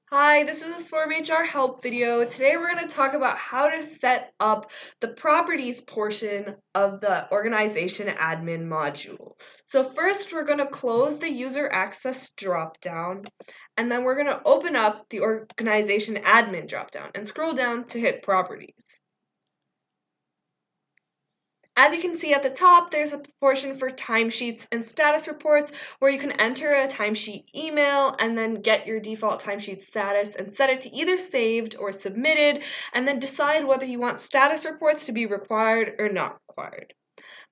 Hi, this is a Swarm HR help video. Today we're going to talk about how to set up the properties portion of the organization admin module. So first we're going to close the user access dropdown, and then we're going to open up the organization admin dropdown and scroll down to hit properties. As you can see at the top, there's a portion for timesheets and status reports where you can enter a timesheet email and then get your default timesheet status and set it to either saved or submitted, and then decide whether you want status reports to be required or not required.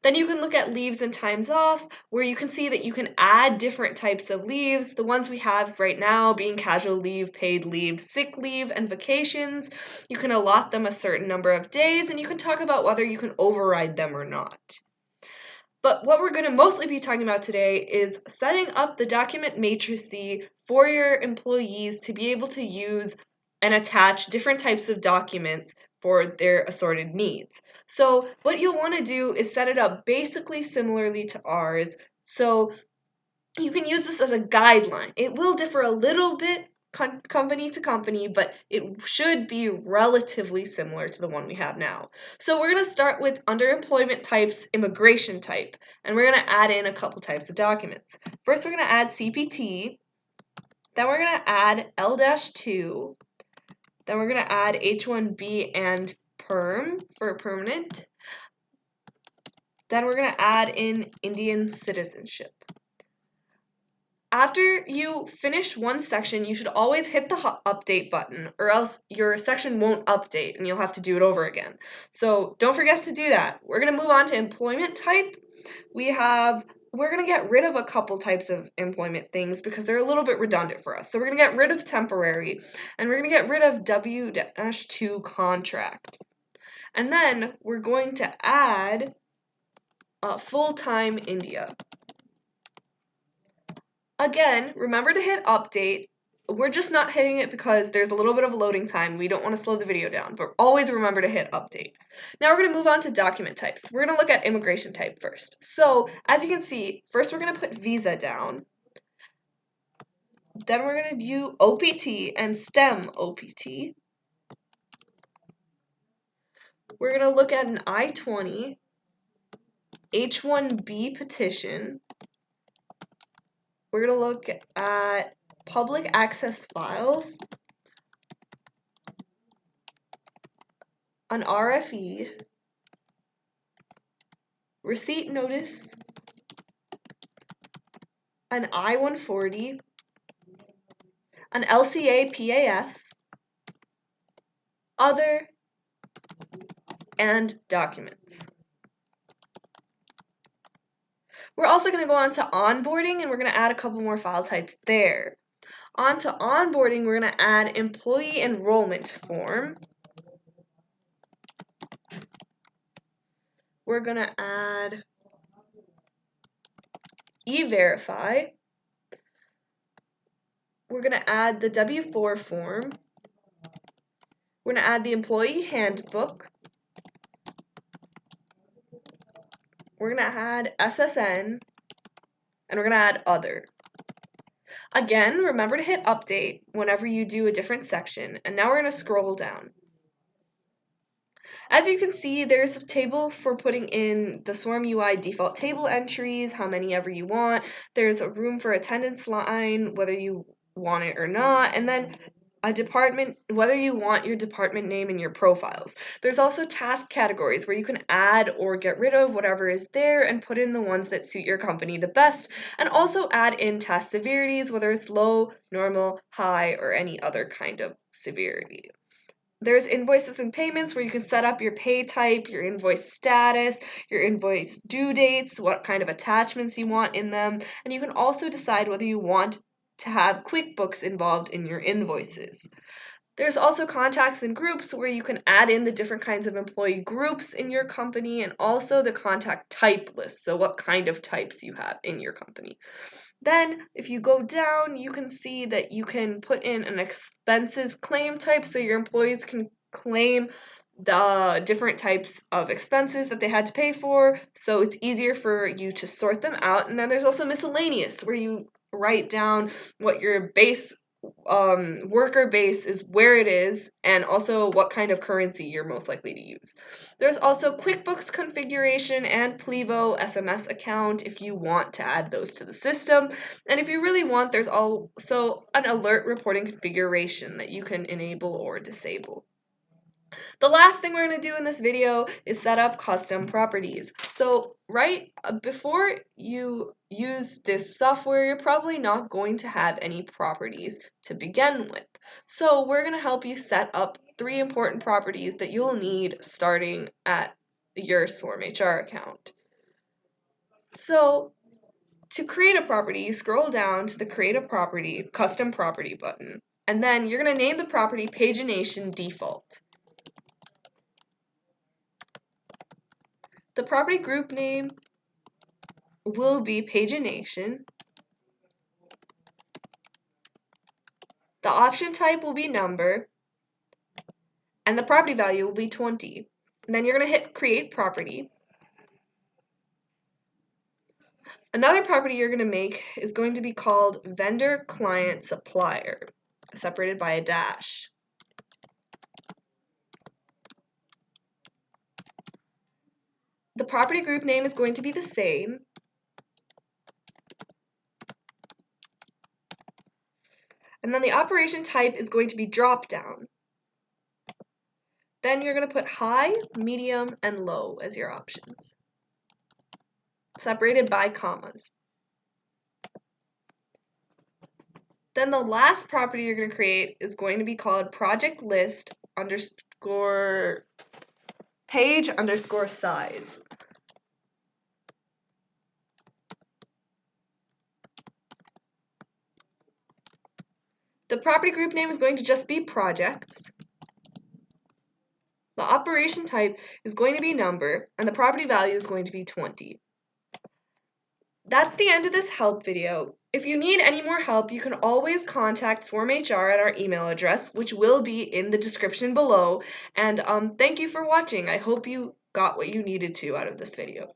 Then you can look at leaves and times off, where you can see that you can add different types of leaves. The ones we have right now being casual leave, paid leave, sick leave, and vacations. You can allot them a certain number of days, and you can talk about whether you can override them or not. But what we're going to mostly be talking about today is setting up the document matrix for your employees to be able to use and attach different types of documents for their assorted needs. So what you'll want to do is set it up basically similarly to ours. So you can use this as a guideline. It will differ a little bit company to company, but it should be relatively similar to the one we have now. So we're going to start with under employment types, immigration type, and we're going to add in a couple types of documents. First, we're going to add CPT, then we're going to add L-2, then we're going to add H-1B and perm for permanent, then we're going to add in Indian citizenship. After you finish one section, you should always hit the update button, or else your section won't update and you'll have to do it over again. So don't forget to do that. We're going to move on to employment type. We're going to get rid of a couple types of employment things because they're a little bit redundant for us. So we're going to get rid of temporary, and we're going to get rid of W-2 contract. And then we're going to add full-time India. Again, remember to hit update. We're just not hitting it because there's a little bit of loading time. We don't want to slow the video down, but always remember to hit update. Now we're going to move on to document types. We're going to look at immigration type first. So as you can see, first we're going to put visa down. Then we're going to view OPT and STEM OPT. We're going to look at an I-20, H-1B petition. We're going to look at public access files, an RFE, receipt notice, an I-140, an LCA PAF, other, and documents. We're also going to go on to onboarding, and we're going to add a couple more file types there. On to onboarding, we're going to add employee enrollment form. We're going to add E-Verify. We're going to add the W-4 form. We're going to add the employee handbook. We're going to add SSN, and we're going to add other. Again, remember to hit update whenever you do a different section, and now we're going to scroll down. As you can see, there's a table for putting in the Swarm UI default table entries, how many ever you want. There's a room for attendance line, whether you want it or not, and then a department, whether you want your department name in your profiles. There's also task categories where you can add or get rid of whatever is there and put in the ones that suit your company the best, and also add in task severities, whether it's low, normal, high, or any other kind of severity. There's invoices and payments where you can set up your pay type, your invoice status, your invoice due dates, what kind of attachments you want in them, and you can also decide whether you want to have QuickBooks involved in your invoices. There's also contacts and groups where you can add in the different kinds of employee groups in your company, and also the contact type list, so what kind of types you have in your company. Then, if you go down, you can see that you can put in an expenses claim type so your employees can claim the different types of expenses that they had to pay for, so it's easier for you to sort them out. And then there's also miscellaneous, where you write down what your base worker base is where it is, and also what kind of currency you're most likely to use. There's also QuickBooks configuration and Plivo SMS account if you want to add those to the system. And if you really want, there's also an alert reporting configuration that you can enable or disable. The last thing we're going to do in this video is set up custom properties. So before you use this software, you're probably not going to have any properties to begin with. So we're going to help you set up 3 important properties that you'll need starting at your SwarmHR account. So to create a property, you scroll down to the Create a Property, Custom Property button, and then you're going to name the property Pagination Default. The property group name will be Pagination. The option type will be number, and the property value will be 20. And then you're going to hit Create Property. Another property you're going to make is going to be called Vendor Client Supplier, separated by a dash. The property group name is going to be the same. And then the operation type is going to be drop down. Then you're going to put high, medium, and low as your options, separated by commas. Then the last property you're going to create is going to be called project list underscore page underscore size. The property group name is going to just be projects. The operation type is going to be number, and the property value is going to be 20. That's the end of this help video. If you need any more help, you can always contact SwarmHR at our email address, which will be in the description below. And thank you for watching. I hope you got what you needed to out of this video.